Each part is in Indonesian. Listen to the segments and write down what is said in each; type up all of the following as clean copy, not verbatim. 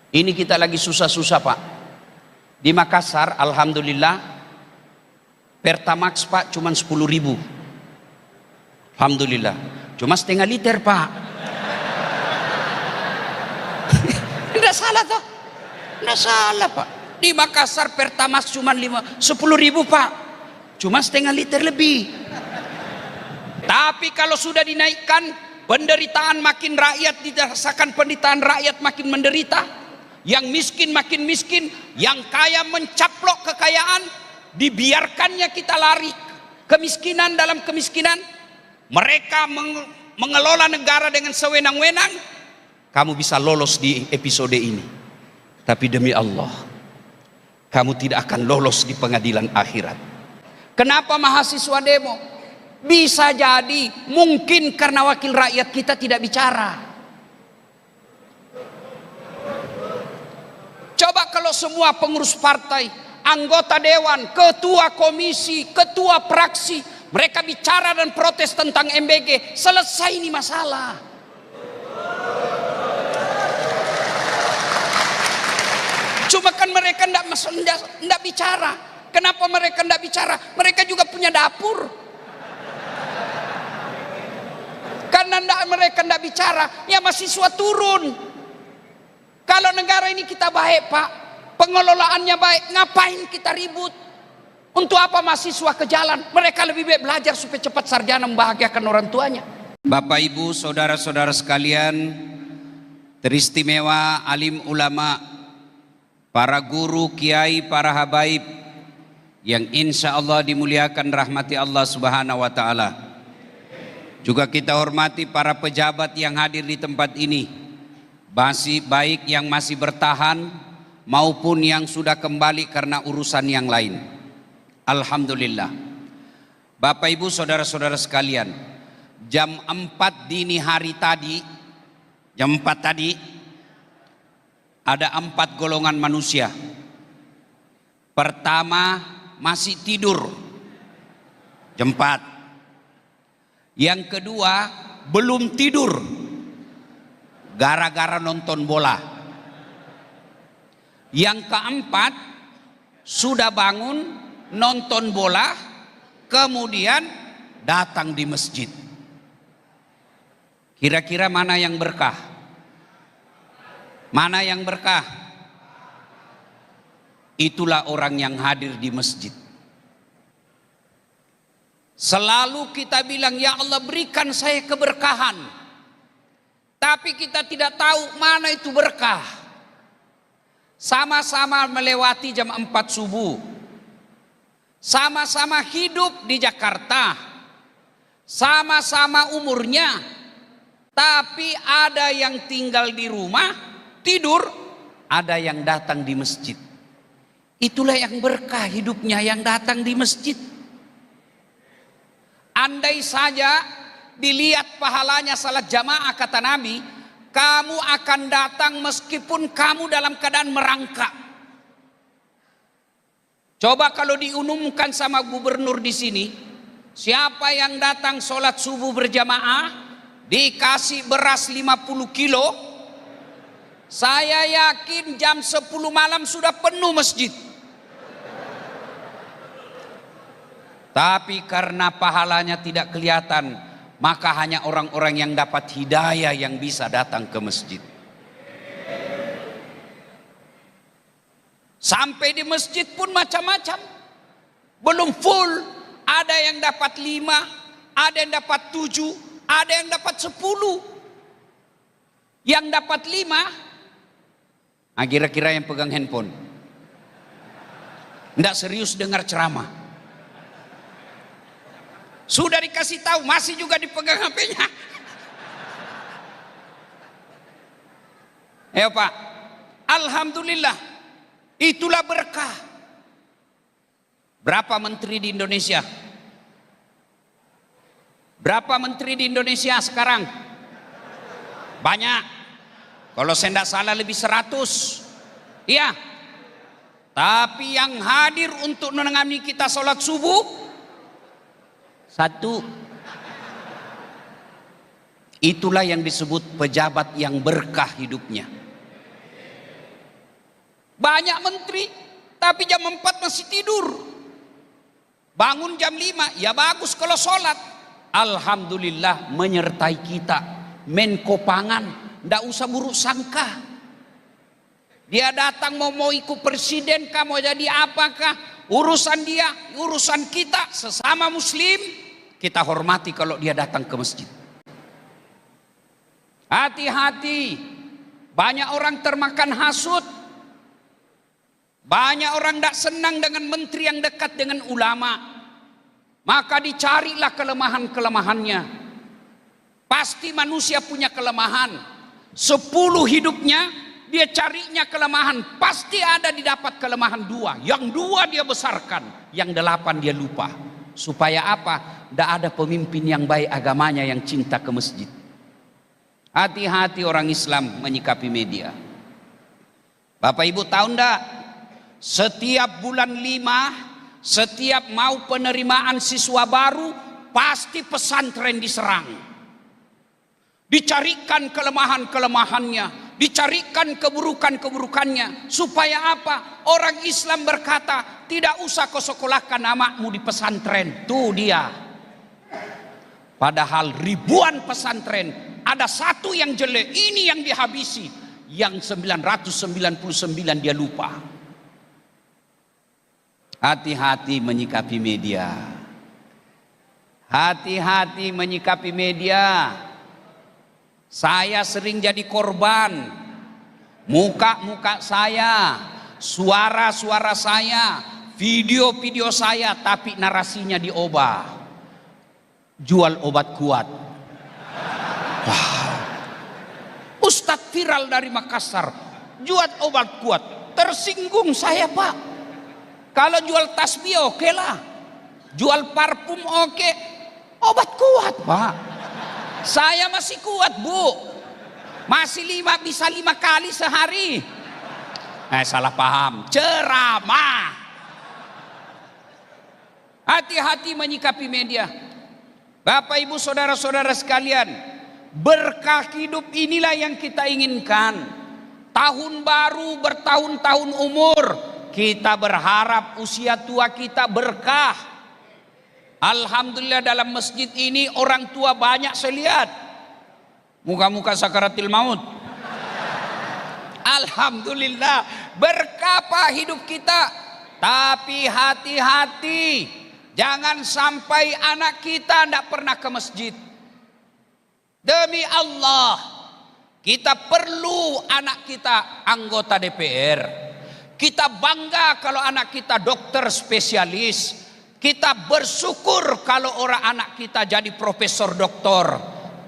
Ini kita lagi susah-susah Pak. Di Makassar alhamdulillah Pertamax Pak cuma 10.000. Alhamdulillah. Cuma setengah liter Pak. Tidak salah toh? Tidak salah Pak. Di Makassar Pertamax cuma 10.000 Pak. Cuma setengah liter lebih. Tapi kalau sudah dinaikkan, penderitaan makin rakyat dirasakan, penderitaan rakyat makin menderita. Yang miskin makin miskin, yang kaya mencaplok kekayaan, dibiarkannya kita lari kemiskinan dalam kemiskinan. Mereka mengelola negara dengan sewenang-wenang. Kamu bisa lolos di episode ini, tapi demi Allah kamu tidak akan lolos di pengadilan akhirat. Kenapa mahasiswa demo? Bisa jadi mungkin karena wakil rakyat kita tidak bicara. Coba kalau semua pengurus partai, anggota dewan, ketua komisi, ketua fraksi, mereka bicara dan protes tentang MBG, selesai ini masalah. Cuma kan mereka tidak bicara. Kenapa mereka tidak bicara? Mereka juga punya dapur. Karena mereka tidak bicara, ya mahasiswa turun. Kalau negara ini kita baik Pak, pengelolaannya baik, ngapain kita ribut? Untuk apa mahasiswa ke jalan? Mereka lebih baik belajar supaya cepat sarjana membahagiakan orang tuanya. Bapak Ibu, saudara-saudara sekalian, teristimewa alim ulama, para guru, kiai, para habaib yang insya Allah dimuliakan rahmati Allah Subhanahu wa Ta'ala. Juga kita hormati para pejabat yang hadir di tempat ini, baik yang masih bertahan maupun yang sudah kembali karena urusan yang lain. Alhamdulillah. Bapak Ibu saudara-saudara sekalian, jam 4 dini hari tadi, jam 4 tadi ada 4 golongan manusia. Pertama masih tidur jam 4. Yang kedua belum tidur gara-gara nonton bola. Yang keempat sudah bangun nonton bola, kemudian datang di masjid. Kira-kira mana yang berkah? Mana yang berkah? Itulah orang yang hadir di masjid. Selalu kita bilang, ya Allah berikan saya keberkahan. Tapi kita tidak tahu mana itu berkah. Sama-sama melewati jam 4 subuh. Sama-sama hidup di Jakarta. Sama-sama umurnya. Tapi ada yang tinggal di rumah, tidur. Ada yang datang di masjid. Itulah yang berkah hidupnya, yang datang di masjid. Andai saja dilihat pahalanya salat jamaah, kata Nabi, kamu akan datang meskipun kamu dalam keadaan merangkak. Coba kalau diumumkan sama gubernur di sini, siapa yang datang sholat subuh berjamaah dikasih beras 50 kilo, saya yakin jam 10 malam sudah penuh masjid. Tapi karena pahalanya tidak kelihatan, maka hanya orang-orang yang dapat hidayah yang bisa datang ke masjid. Sampai di masjid pun macam-macam. Belum full. Ada yang dapat 5, ada yang dapat 7, ada yang dapat 10. Yang dapat 5, kira-kira yang pegang handphone. Tidak serius dengar ceramah. Sudah dikasih tahu, masih juga dipegang HP-nya. Ya Pak, alhamdulillah, itulah berkah. Berapa menteri di Indonesia? Berapa menteri di Indonesia sekarang? Banyak. Kalau saya tidak salah lebih 100. Iya. Tapi yang hadir untuk menemani kita sholat subuh 1. Itulah yang disebut pejabat yang berkah hidupnya. Banyak menteri, tapi jam 4 masih tidur. Bangun jam 5, ya bagus kalau sholat. Alhamdulillah menyertai kita. Menko Pangan, ndak usah buruk sangka. Dia datang mau ikut presiden kah, mau jadi apakah, urusan dia, urusan kita sesama muslim. Kita hormati kalau dia datang ke masjid. Hati-hati, banyak orang termakan hasut. Banyak orang tidak senang dengan menteri yang dekat dengan ulama. Maka dicarilah kelemahan-kelemahannya. Pasti manusia punya kelemahan. 10 hidupnya dia carinya kelemahan. Pasti ada didapat kelemahan 2. Yang 2 dia besarkan, yang 8 dia lupa. Supaya apa? Tidak ada pemimpin yang baik agamanya yang cinta ke masjid. Hati-hati orang Islam menyikapi media. Bapak Ibu tahu enggak? Setiap bulan 5, setiap mau penerimaan siswa baru, pasti pesantren diserang. Dicarikan kelemahan-kelemahannya, dicarikan keburukan-keburukannya. Supaya apa? Orang Islam berkata, tidak usah kau sekolahkan anakmu di pesantren. Tuh dia. Padahal ribuan pesantren, ada satu yang jelek, ini yang dihabisi. Yang 999 dia lupa. Hati-hati menyikapi media. Hati-hati menyikapi media. Saya sering jadi korban. Muka-muka saya, suara-suara saya, video-video saya, tapi narasinya diubah. Jual obat kuat. Wah. Ustadz viral dari Makassar, jual obat kuat. Tersinggung saya, Pak. Kalau jual tasbih oke lah, jual parfum oke, obat kuat Pak. Saya masih kuat Bu, masih bisa 5 kali sehari. Salah paham, ceramah. Hati-hati menyikapi media. Bapak Ibu saudara-saudara sekalian, berkah hidup inilah yang kita inginkan. Tahun baru bertahun-tahun umur, kita berharap usia tua kita berkah. Alhamdulillah dalam masjid ini orang tua banyak saya lihat. Muka-muka sakaratil maut. Alhamdulillah berkah Pak hidup kita. Tapi hati-hati, jangan sampai anak kita tidak pernah ke masjid. Demi Allah, kita perlu anak kita anggota DPR. Kita bangga kalau anak kita dokter spesialis. Kita bersyukur kalau orang anak kita jadi profesor doktor.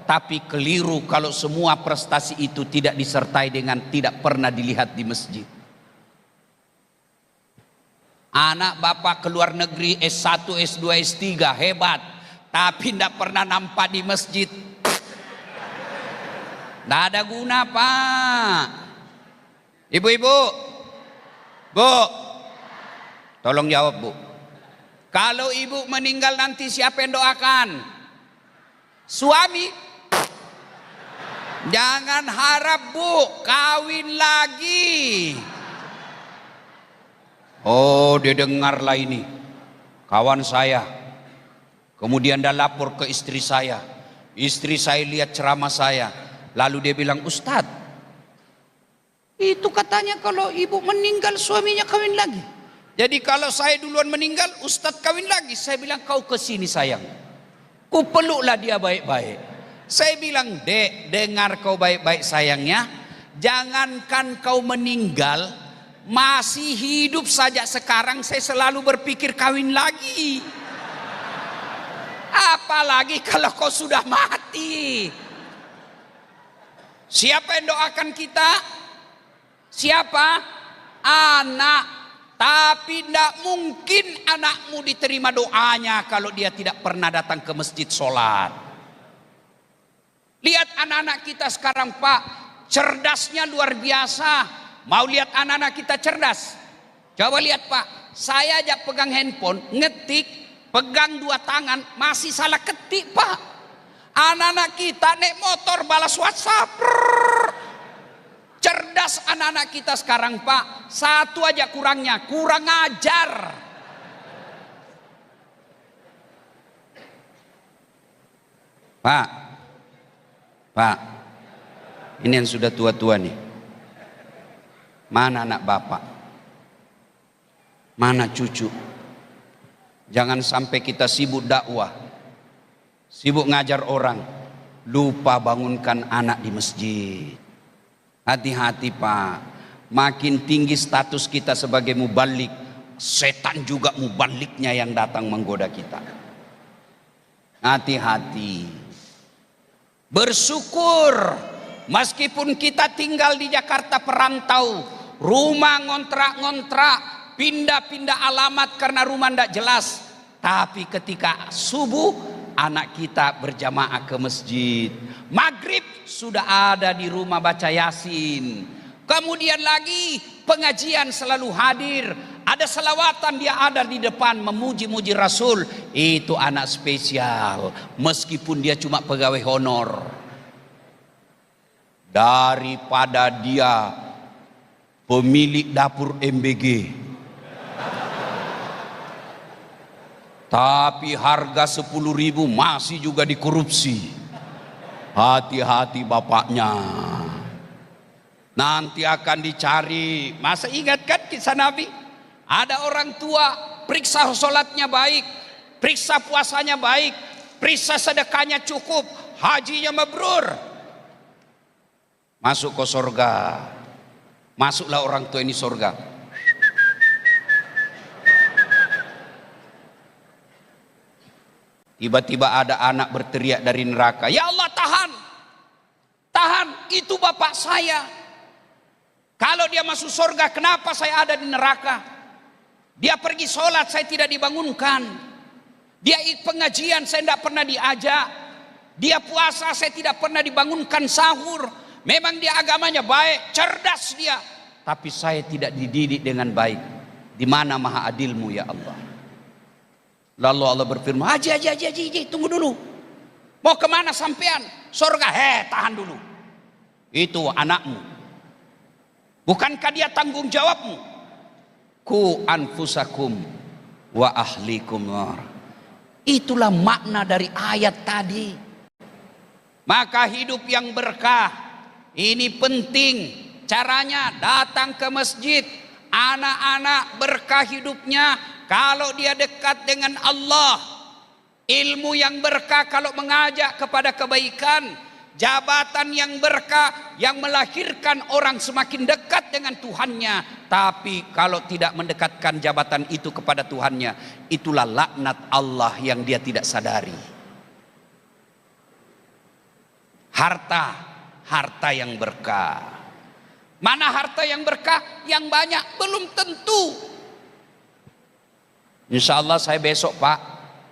Tapi keliru kalau semua prestasi itu tidak disertai dengan tidak pernah dilihat di masjid. Anak bapak keluar negeri S1, S2, S3 hebat. Tapi tidak pernah nampak di masjid. Tidak ada guna Pak. Ibu-ibu, Bu, tolong jawab Bu. Kalau ibu meninggal nanti siapa yang doakan? Suami. Jangan harap Bu kawin lagi. Oh dia dengarlah ini, kawan saya. Kemudian dia lapor ke istri saya. Istri saya lihat ceramah saya. Lalu dia bilang, Ustadz, itu katanya kalau ibu meninggal suaminya kawin lagi. Jadi kalau saya duluan meninggal, Ustadz kawin lagi. Saya bilang kau kesini sayang. Ku peluklah dia baik-baik. Saya bilang, Dek, dengar kau baik-baik sayangnya. Jangankan kau meninggal, masih hidup saja sekarang saya selalu berpikir kawin lagi. Apalagi kalau kau sudah mati. Siapa yang doakan kita? Siapa? Anak. Tapi tidak mungkin anakmu diterima doanya kalau dia tidak pernah datang ke masjid sholat. Lihat anak-anak kita sekarang Pak, cerdasnya luar biasa. Mau lihat anak-anak kita cerdas? Coba lihat Pak, saya aja pegang handphone, ngetik, pegang 2 tangan, masih salah ketik Pak. Anak-anak kita naik motor balas WhatsApp. Cerdas cerdas anak-anak kita sekarang Pak, satu aja kurangnya, kurang ajar. Pak, ini yang sudah tua-tua nih. Mana anak bapak? Mana cucu? Jangan sampai kita sibuk dakwah, sibuk ngajar orang, lupa bangunkan anak di masjid. Hati-hati Pak, makin tinggi status kita sebagai mubalik, setan juga mubaliknya yang datang menggoda kita. Hati-hati. Bersyukur meskipun kita tinggal di Jakarta perantau, rumah ngontrak-ngontrak, pindah-pindah alamat karena rumah tidak jelas. Tapi ketika subuh anak kita berjamaah ke masjid, maghrib sudah ada di rumah baca yasin, kemudian lagi pengajian selalu hadir, ada selawatan dia ada di depan memuji-muji Rasul. Itu anak spesial meskipun dia cuma pegawai honor. Daripada dia pemilik dapur MBG tapi harga 10.000 masih juga dikorupsi. Hati-hati bapaknya, nanti akan dicari. Masa ingat kan kisah Nabi? Ada orang tua periksa sholatnya baik, periksa puasanya baik, periksa sedekahnya cukup, hajinya mabrur, masuk ke surga. Masuklah orang tua ini surga. Tiba-tiba ada anak berteriak dari neraka, "Ya Allah, tahan, tahan, itu bapak saya. Kalau dia masuk surga, kenapa saya ada di neraka? Dia pergi sholat, saya tidak dibangunkan. Dia ikut pengajian, saya tidak pernah diajak. Dia puasa, saya tidak pernah dibangunkan sahur. Memang dia agamanya baik, cerdas dia, tapi saya tidak dididik dengan baik. Di mana maha adilmu ya Allah?" Lalu Allah berfirman, Haji, tunggu dulu. Mau kemana sampean? Surga. Tahan dulu. Itu anakmu. Bukankah dia tanggung jawabmu? Ku anfusakum wa ahlikum nar. Itulah makna dari ayat tadi. Maka hidup yang berkah ini penting. Caranya datang ke masjid. Anak-anak berkah hidupnya kalau dia dekat dengan Allah. Ilmu yang berkah kalau mengajak kepada kebaikan. Jabatan yang berkah yang melahirkan orang semakin dekat dengan Tuhannya. Tapi kalau tidak mendekatkan jabatan itu kepada Tuhannya, itulah laknat Allah yang dia tidak sadari. Harta yang berkah. Mana harta yang berkah? Yang banyak belum tentu. Insya Allah saya besok Pak,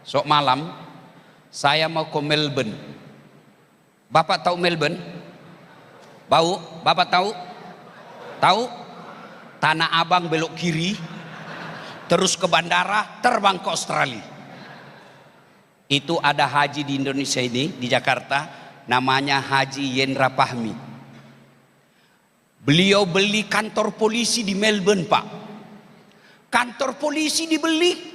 sok malam saya mau ke Melbourne. Bapak tahu Melbourne? Bapak tahu? Tahu? Tanah Abang belok kiri, terus ke bandara, terbang ke Australia. Itu ada haji di Indonesia ini, di Jakarta, namanya Haji Yendra Fahmi. Beliau beli kantor polisi di Melbourne Pak. Kantor polisi dibeli.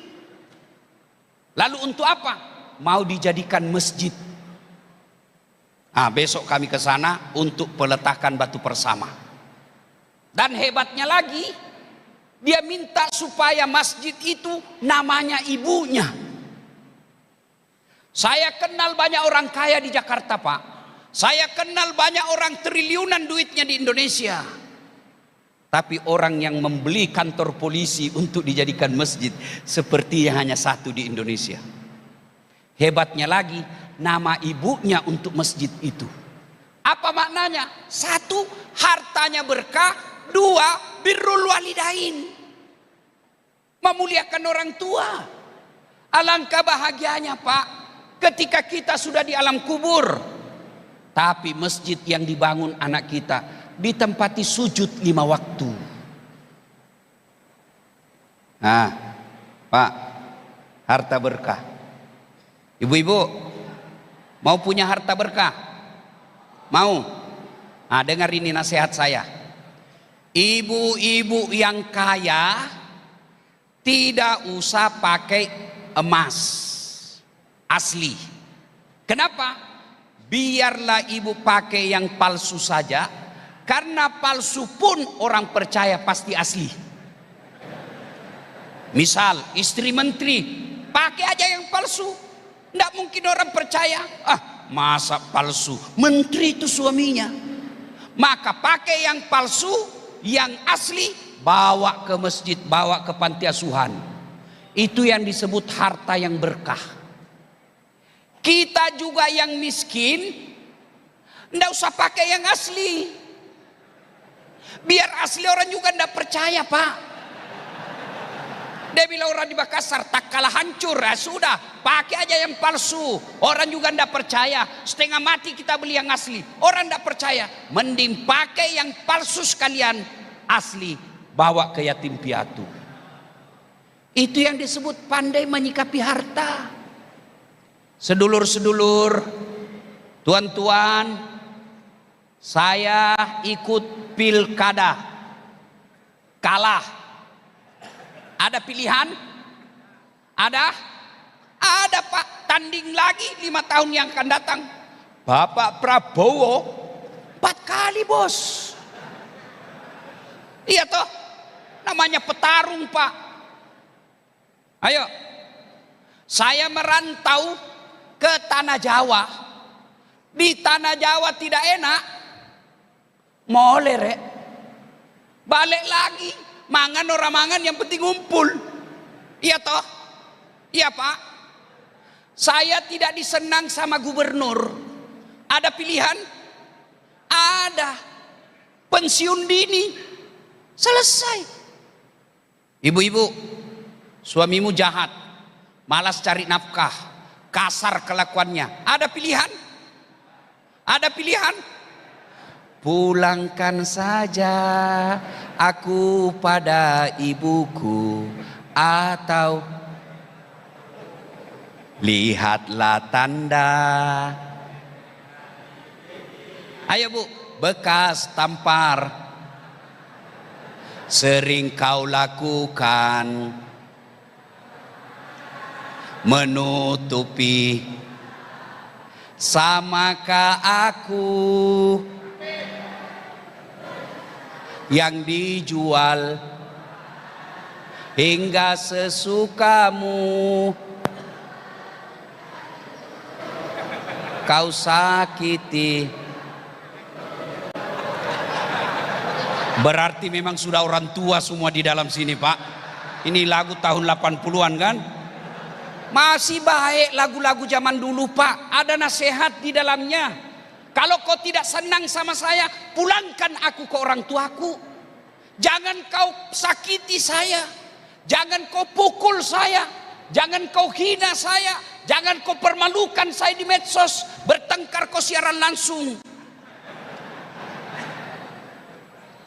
Lalu untuk apa? Mau dijadikan masjid. Besok kami ke sana untuk peletakan batu persama. Dan hebatnya lagi, dia minta supaya masjid itu namanya ibunya. Saya kenal banyak orang kaya di Jakarta Pak. Saya kenal banyak orang triliunan duitnya di Indonesia. Tapi orang yang membeli kantor polisi untuk dijadikan masjid sepertinya hanya satu di Indonesia. Hebatnya lagi, nama ibunya untuk masjid itu. Apa maknanya? Satu, hartanya berkah. Dua, birrul walidain, memuliakan orang tua. Alangkah bahagianya Pak, ketika kita sudah di alam kubur, tapi masjid yang dibangun anak kita ditempati sujud 5 waktu. Pak, harta berkah. Ibu-ibu mau punya harta berkah? Mau? Dengar ini nasihat saya. Ibu-ibu yang kaya tidak usah pakai emas asli. Kenapa? Biarlah ibu pakai yang palsu saja, karena palsu pun orang percaya pasti asli. Misal istri menteri, pakai aja yang palsu, tidak mungkin orang percaya. Masa palsu? Menteri itu suaminya. Maka pakai yang palsu, yang asli bawa ke masjid, bawa ke panti asuhan. Itu yang disebut harta yang berkah. Kita juga yang miskin, tidak usah pakai yang asli. Biar asli orang juga tidak percaya, Pak. Dia bilang orang di Makassar tak kalah hancur, ya sudah pakai aja yang palsu. Orang juga tidak percaya. Setengah mati kita beli yang asli, orang tidak percaya. Mending pakai yang palsu sekalian, asli bawa ke yatim piatu. Itu yang disebut pandai menyikapi harta. Sedulur-sedulur, tuan-tuan, saya ikut pilkada, kalah. Ada pilihan? Ada Pak. Tanding lagi 5 tahun yang akan datang. Bapak Prabowo 4 kali bos. Iya toh, namanya petarung Pak. Ayo, saya merantau ke Tanah Jawa. Di Tanah Jawa tidak enak, molek, balik lagi. Mangan orang mangan, yang penting ngumpul. Iya toh? Iya Pak. Saya tidak disenang sama gubernur. Ada pilihan? Ada. Pensiun dini. Selesai. Ibu-ibu, suamimu jahat, malas cari nafkah, kasar kelakuannya. Ada pilihan? Ada pilihan? Pulangkan saja aku pada ibuku, atau lihatlah tanda. Ayo Bu, bekas tampar sering kau lakukan, menutupi. Samakah aku yang dijual hingga sesukamu, kau sakiti? Berarti memang sudah orang tua semua di dalam sini Pak. Ini lagu tahun 80-an kan? Masih baik lagu-lagu zaman dulu Pak. Ada nasihat di dalamnya. Kalau kau tidak senang sama saya, pulangkan aku ke orang tuaku. Jangan kau sakiti saya, jangan kau pukul saya, jangan kau hina saya, jangan kau permalukan saya di medsos. Bertengkar kau siaran langsung.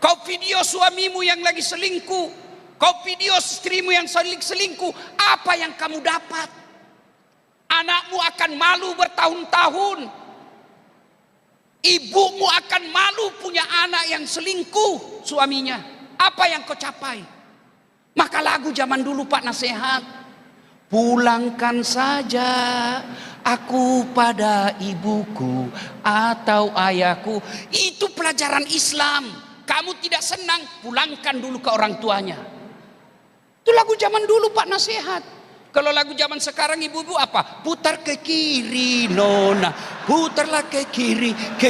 Kau video suamimu yang lagi selingkuh, kau video istrimu yang selingkuh. Apa yang kamu dapat? Anakmu akan malu bertahun-tahun. Ibumu akan malu punya anak yang selingkuh suaminya. Apa yang kau capai? Maka lagu zaman dulu Pak nasihat. Pulangkan saja aku pada ibuku atau ayahku. Itu pelajaran Islam. Kamu tidak senang, pulangkan dulu ke orang tuanya. Itu lagu zaman dulu Pak nasihat. Kalau lagu zaman sekarang ibu-ibu apa? Putar ke kiri nona, putarlah ke kiri, ke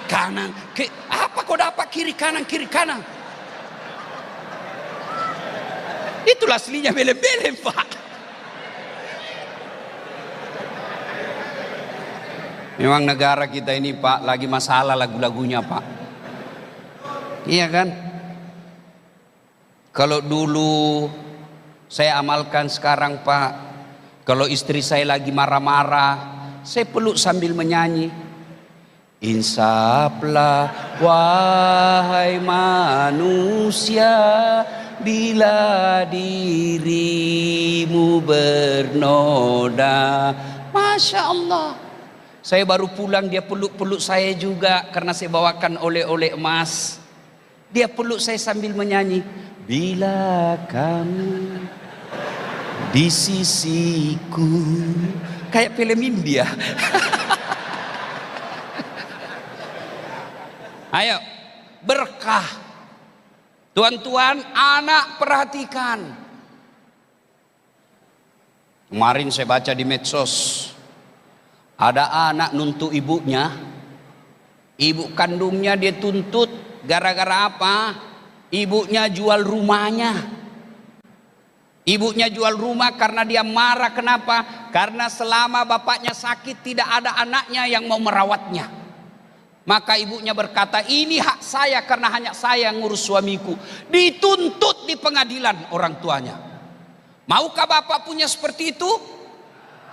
kanan, ke apa kau dapat kiri kanan, kiri kanan? Itulah aslinya belem-belem Pak. Memang negara kita ini Pak lagi masalah lagu-lagunya Pak. Iya kan? Kalau dulu saya amalkan sekarang Pak. Kalau istri saya lagi marah-marah, saya peluk sambil menyanyi. Insaflah wahai manusia, bila dirimu bernoda. Masya Allah. Saya baru pulang, dia peluk-peluk saya juga karena saya bawakan oleh-oleh emas. Dia peluk saya sambil menyanyi, bila kamu di sisiku. Kayak film India. Ayo, berkah. Tuan-tuan, anak perhatikan. Kemarin saya baca di medsos, ada anak nuntut ibunya. Ibu kandungnya dia tuntut gara-gara apa? Ibunya jual rumahnya. Ibunya jual rumah karena dia marah. Kenapa? Karena selama bapaknya sakit tidak ada anaknya yang mau merawatnya. Maka ibunya berkata, ini hak saya karena hanya saya yang ngurus suamiku. Dituntut di pengadilan orang tuanya. Maukah bapak punya seperti itu?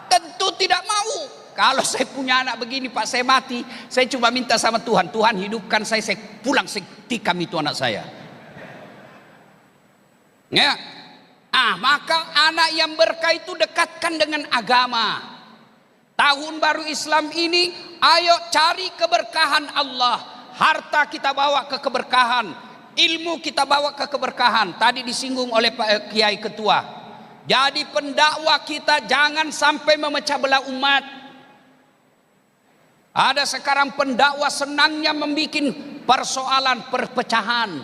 Tentu tidak mau. Kalau saya punya anak begini Pak, saya mati, saya cuma minta sama Tuhan, Tuhan hidupkan saya pulang, saya tikam itu anak saya. Ya. Maka anak yang berkah itu dekatkan dengan agama. Tahun baru Islam ini, ayo cari keberkahan Allah. Harta kita bawa ke keberkahan, ilmu kita bawa ke keberkahan. Tadi disinggung oleh Pak Kiai Ketua. Jadi pendakwah kita jangan sampai memecah belah umat. Ada sekarang pendakwah senangnya membuat persoalan perpecahan.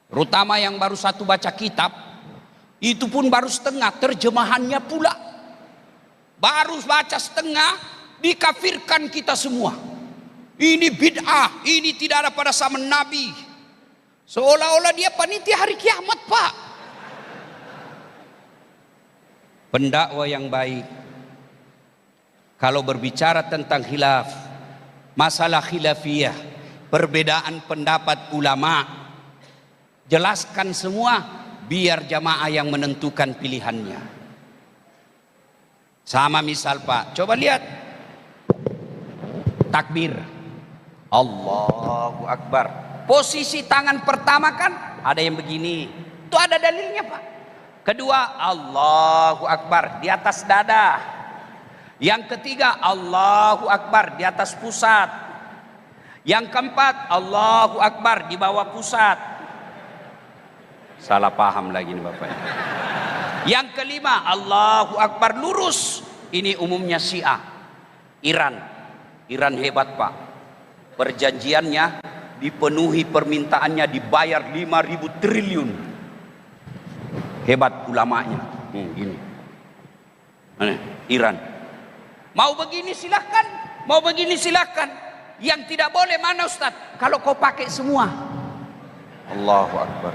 Terutama yang baru satu baca kitab, itu pun baru setengah, terjemahannya pula. Baru baca setengah, dikafirkan kita semua. Ini bid'ah, ini tidak ada pada zaman Nabi. Seolah-olah dia panitia hari kiamat, Pak. Pendakwah yang baik, kalau berbicara tentang khilaf, masalah khilafiyah, perbedaan pendapat ulama, jelaskan semua biar jamaah yang menentukan pilihannya. Sama misal Pak, coba lihat takbir, Allahu Akbar. Posisi tangan pertama kan ada yang begini, itu ada dalilnya Pak. Kedua, Allahu Akbar di atas dada. Yang ketiga, Allahu Akbar di atas pusat. Yang keempat, Allahu Akbar di bawah pusat. Salah paham lagi nih Bapak. Yang kelima, Allahu Akbar lurus. Ini umumnya Syiah, Iran hebat Pak. Perjanjiannya dipenuhi, permintaannya dibayar 5.000 triliun. Hebat ulamanya. Gini. Iran. Mau begini silahkan, mau begini silahkan. Yang tidak boleh mana Ustaz? Kalau kau pakai semua. Allahu Akbar.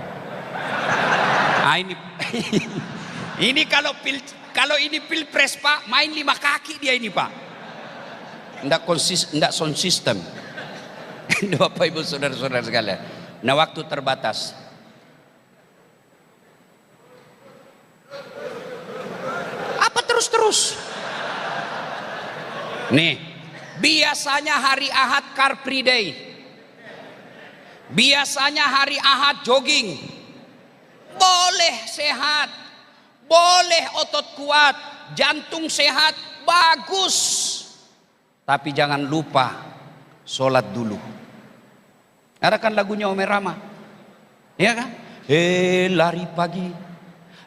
Ini kalau ini pilpres Pak, main 5 kaki dia ini Pak. Enggak sound system. Bapak Ibu saudara-saudara sekalian. Nah, waktu terbatas. Apa terus-terus? Nih, biasanya hari Ahad Car Free Day. Biasanya hari Ahad jogging. Boleh sehat, boleh otot kuat, jantung sehat, bagus. Tapi jangan lupa sholat dulu. Ada kan lagunya Ome Rama, ya kan?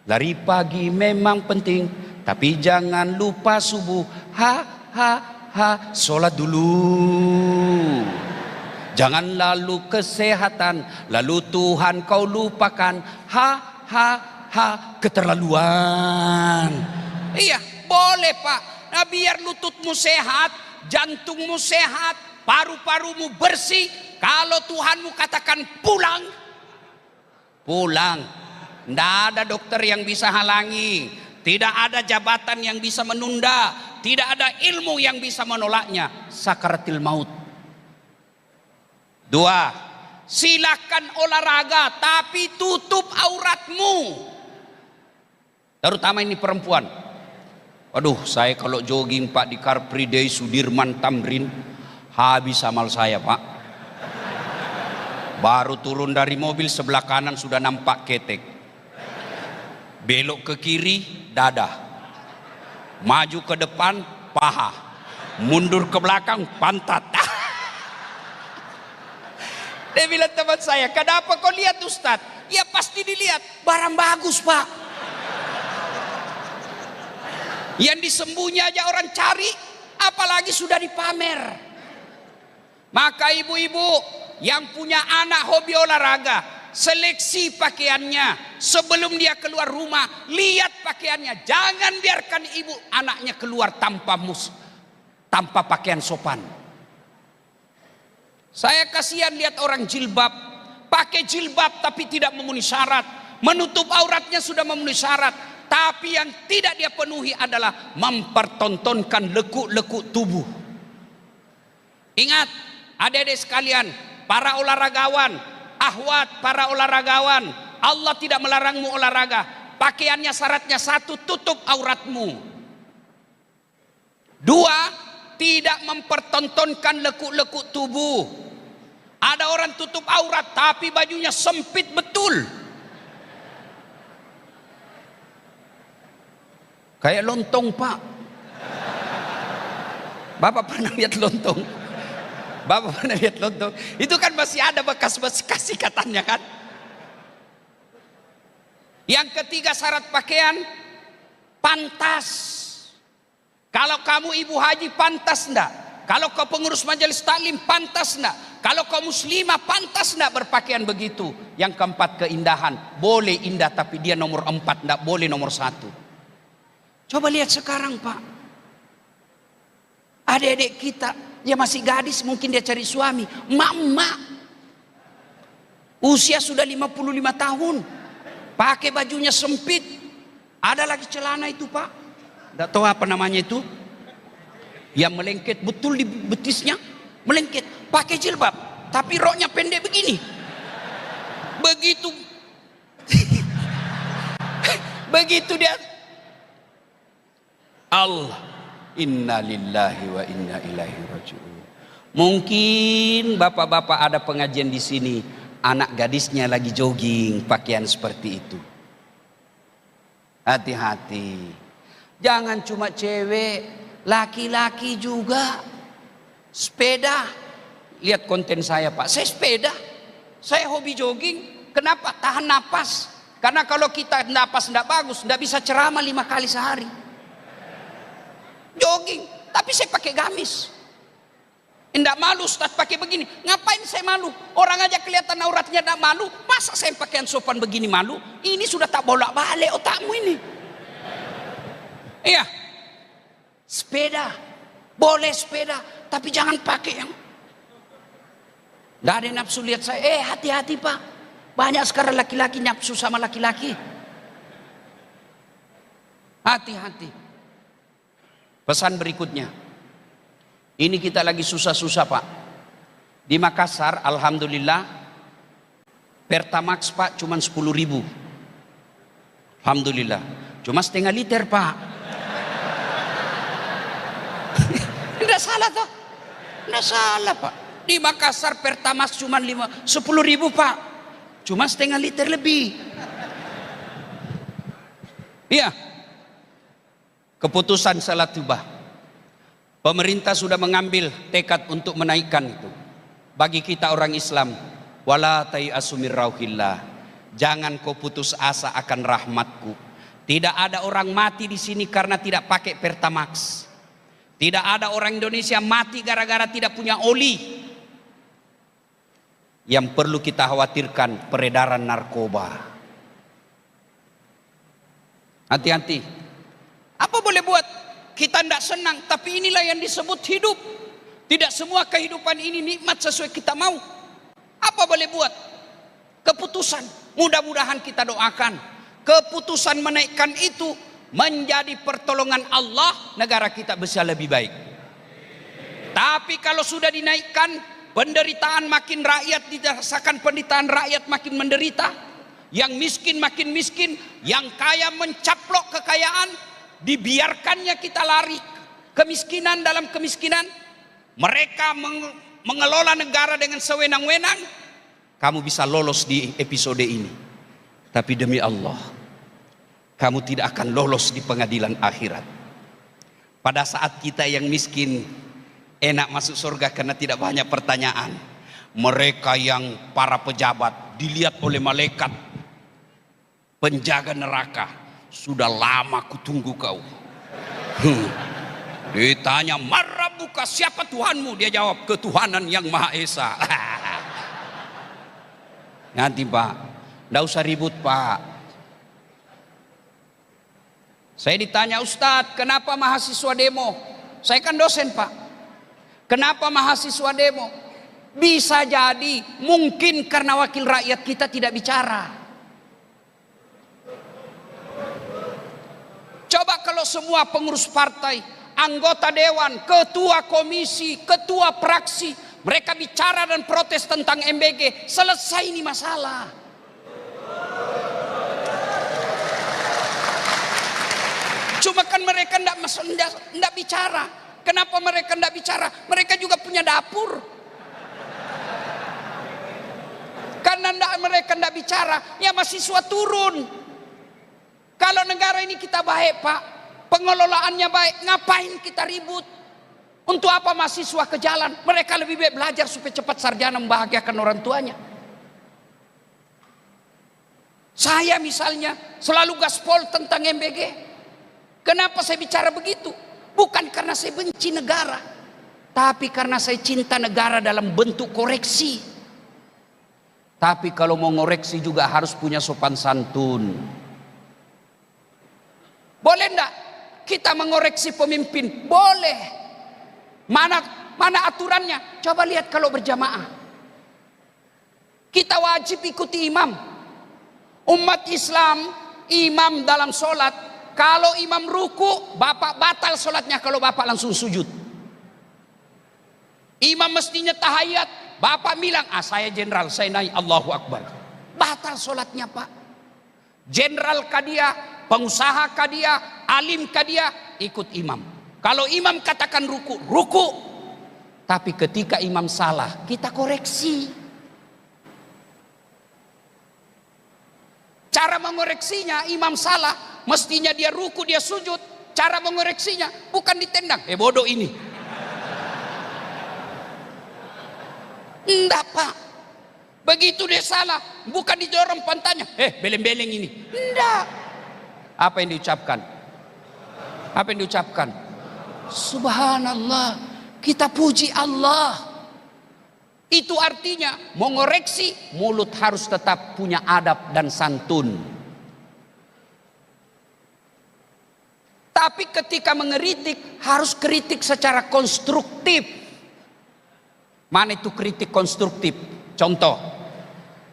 Lari pagi memang penting, tapi jangan lupa subuh. Sholat dulu. Jangan lalu kesehatan, lalu Tuhan kau lupakan. Keterlaluan. Iya, boleh Pak. Nah, biar lututmu sehat, jantungmu sehat, paru-parumu bersih. Kalau Tuhanmu katakan pulang, pulang. Tidak ada dokter yang bisa halangi. Tidak ada jabatan yang bisa menunda. Tidak ada ilmu yang bisa menolaknya. Sakaratil maut. 2. Silakan olahraga, tapi tutup auratmu. Terutama ini perempuan. Aduh, saya kalau jogging Pak di Car Free Day Sudirman Tamrin, habis amal saya Pak. Baru turun dari mobil, sebelah kanan sudah nampak ketek. Belok ke kiri, dada. Maju ke depan, paha. Mundur ke belakang, pantat. Dia bilang teman saya, kenapa kau lihat Ustaz? Ya pasti dilihat, barang bagus Pak. Yang disembunyi aja orang cari, apalagi sudah dipamer. Maka ibu-ibu yang punya anak hobi olahraga, seleksi pakaiannya. Sebelum dia keluar rumah, lihat pakaiannya. Jangan biarkan ibu anaknya keluar tanpa pakaian sopan. Saya kasihan lihat orang jilbab, pakai jilbab tapi tidak memenuhi syarat, menutup auratnya sudah memenuhi syarat, tapi yang tidak dia penuhi adalah mempertontonkan lekuk-lekuk tubuh. Ingat, adik-adik sekalian, para olahragawan, ahwat para olahragawan, Allah tidak melarangmu olahraga. Pakaiannya syaratnya satu, tutup auratmu. Dua, tidak mempertontonkan lekuk-lekuk tubuh. Ada orang tutup aurat tapi bajunya sempit betul, kayak lontong Pak. Bapak pernah lihat lontong? Bapak pernah lihat lontong? Itu kan masih ada bekas-bekas ikatannya kan. Yang ketiga syarat pakaian, pantas. Kalau kamu ibu haji pantas enggak? Kalau kau pengurus majelis taklim pantas enggak? Kalau kau muslimah pantas enggak berpakaian begitu? Yang keempat keindahan. Boleh indah tapi dia nomor 4, enggak boleh nomor 1. Coba lihat sekarang Pak. Adik-adik kita, dia masih gadis, mungkin dia cari suami. Emak-emak usia sudah 55 tahun, pakai bajunya sempit. Ada lagi celana itu Pak, enggak tahu apa namanya itu, yang melengket betul di betisnya, melengket, pakai jilbab tapi roknya pendek begini. Begitu begitu dia, Allah, inna lillahi wa inna ilaihi raji'un. Mungkin bapak-bapak ada pengajian di sini, anak gadisnya lagi jogging pakaian seperti itu. Hati-hati, jangan cuma cewek, laki-laki juga. Sepeda, lihat konten saya Pak, saya sepeda, saya hobi jogging. Kenapa? Tahan napas. Karena kalau kita napas tidak bagus, tidak bisa ceramah 5 kali sehari. Jogging, tapi saya pakai gamis. Tidak malu Ustaz pakai begini. Ngapain saya malu? Orang aja kelihatan auratnya tidak malu. Masa saya pakaian sopan begini malu? Ini sudah tak bolak-balik otakmu ini. Iya. Sepeda, boleh sepeda, tapi jangan pakai yang tidak ada nafsu. Lihat saya, hati-hati Pak, banyak sekarang laki-laki nafsu sama laki-laki. Hati-hati. Pesan berikutnya, ini kita lagi susah-susah Pak. Di Makassar alhamdulillah Pertamax Pak cuma 10.000. Alhamdulillah, cuma setengah liter Pak. Tidak salah toh, tidak salah Pak. Di Makassar Pertamax cuma 10.000 Pak, cuma setengah liter lebih. Iya. Keputusan salat tiba. Pemerintah sudah mengambil tekad untuk menaikkan itu. Bagi kita orang Islam, wala tayasu mir rauhillah. Jangan kau putus asa akan rahmatku. Tidak ada orang mati di sini karena tidak pakai Pertamax. Tidak ada orang Indonesia mati gara-gara tidak punya oli. Yang perlu kita khawatirkan peredaran narkoba. Hati-hati. Apa boleh buat? Kita tidak senang, tapi inilah yang disebut hidup. Tidak semua kehidupan ini nikmat sesuai kita mau. Apa boleh buat? Keputusan. Mudah-mudahan kita doakan keputusan menaikkan itu menjadi pertolongan Allah, negara kita bisa lebih baik. Tapi kalau sudah dinaikkan, penderitaan makin, rakyat dirasakan penderitaan, rakyat makin menderita. Yang miskin makin miskin, yang kaya mencaplok kekayaan, dibiarkannya kita lari kemiskinan dalam kemiskinan. Mereka mengelola negara dengan sewenang-wenang. Kamu bisa lolos di episode ini, tapi demi Allah, kamu tidak akan lolos di pengadilan akhirat. Pada saat kita yang miskin enak masuk surga karena tidak banyak pertanyaan, Mereka yang para pejabat dilihat oleh malaikat penjaga neraka. Sudah lama kutunggu kau. Ditanya, "Marabuka, siapa Tuhanmu?" Dia jawab, "Ketuhanan yang Maha Esa." Nanti Pak, nggak usah ribut Pak. Saya ditanya, "Ustadz, kenapa mahasiswa demo?" Saya kan dosen Pak. Kenapa mahasiswa demo? Bisa jadi mungkin karena wakil rakyat kita tidak bicara. Coba kalau semua pengurus partai, anggota dewan, ketua komisi, ketua fraksi, mereka bicara dan protes tentang MBG, selesai ini masalah. Cuma kan mereka tidak bicara. Kenapa mereka tidak bicara? Mereka juga punya dapur. Karena mereka tidak bicara, ya mahasiswa turun. Kalau negara ini kita baik Pak, pengelolaannya baik, ngapain kita ribut? Untuk apa mahasiswa ke jalan? Mereka lebih baik belajar supaya cepat sarjana membahagiakan orang tuanya. Saya misalnya selalu gaspol tentang MBG. Kenapa saya bicara begitu? Bukan karena saya benci negara, tapi karena saya cinta negara dalam bentuk koreksi. Tapi kalau mau ngoreksi juga harus punya sopan santun. Boleh enggak kita mengoreksi pemimpin? Boleh. Mana aturannya? Coba lihat kalau berjamaah. Kita wajib ikuti imam. Umat Islam, imam dalam sholat, kalau imam ruku, bapak batal sholatnya kalau bapak langsung sujud. Imam mestinya tahiyat, bapak bilang, saya jenderal, saya naik Allahu Akbar. Batal sholatnya Pak. Jenderal kadia, pengusaha kadia, alim kadia, ikut imam. Kalau imam katakan ruku, ruku. Tapi ketika imam salah, kita koreksi. Cara mengoreksinya, imam salah, mestinya dia ruku, dia sujud. Cara mengoreksinya bukan ditendang, bodoh ini. Enggak Pak. Begitu dia salah, bukan didorong pantatnya, beleng-beleng ini. Enggak. Apa yang diucapkan? Apa yang diucapkan? Subhanallah. Kita puji Allah. Itu artinya mengoreksi, mulut harus tetap punya adab dan santun. Tapi ketika mengeritik, harus kritik secara konstruktif. Mana itu kritik konstruktif? Contoh,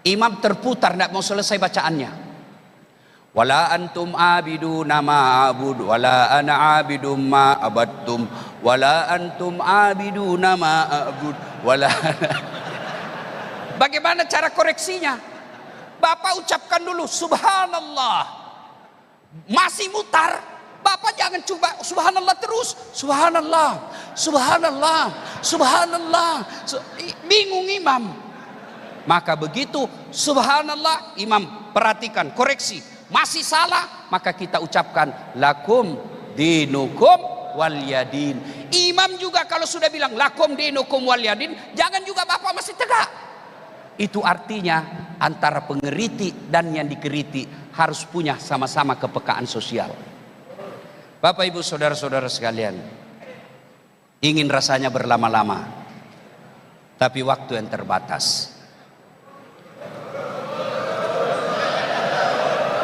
imam terputar tidak mau selesai bacaannya. Wala antum abiduna ma abud, wala ana abidum ma abattum, wala antum abiduna ma abud, wala. Bagaimana cara koreksinya? Bapak ucapkan dulu subhanallah. Masih mutar, Bapak jangan coba subhanallah terus. Subhanallah, subhanallah, subhanallah. Bingung imam. Maka begitu subhanallah, imam perhatikan, koreksi. Masih salah, maka kita ucapkan lakum dinukum walyadin. Imam juga kalau sudah bilang lakum dinukum walyadin, jangan juga Bapak masih tegak. Itu artinya antara pengeriti dan yang dikeriti harus punya sama-sama kepekaan sosial. Bapak Ibu saudara-saudara sekalian, ingin rasanya berlama-lama, tapi waktu yang terbatas.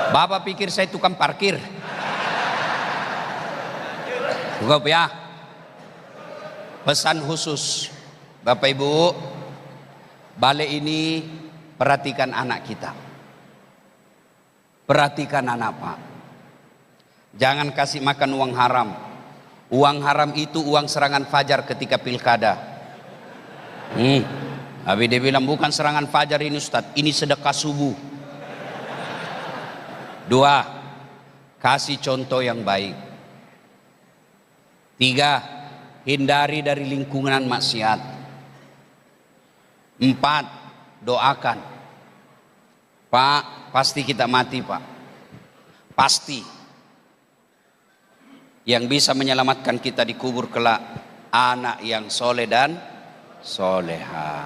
Bapak pikir saya tukang parkir? Cukup ya. Pesan khusus, Bapak Ibu, balik ini perhatikan anak kita. Perhatikan anak Pak. Jangan kasih makan uang haram. Uang haram itu uang serangan fajar ketika pilkada. Tapi dia bilang bukan serangan fajar ini Ustadz, ini sedekah subuh. 2, kasih contoh yang baik. 3, hindari dari lingkungan maksiat. 4, doakan. Pak, pasti kita mati Pak. Pasti. Yang bisa menyelamatkan kita di kubur kelak, anak yang soleh dan soleha.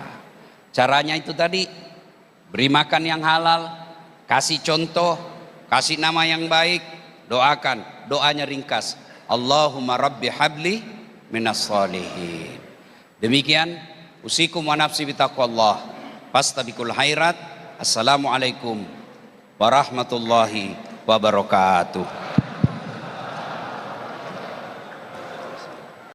Caranya itu tadi, beri makan yang halal, kasih contoh, kasih nama yang baik, doakan. Doanya ringkas, Allahumma rabbi habli minas shalihin. Demikian usikum wa nafsi bitaqwallah. Fastabiqul khairat. Assalamualaikum warahmatullahi wabarakatuh.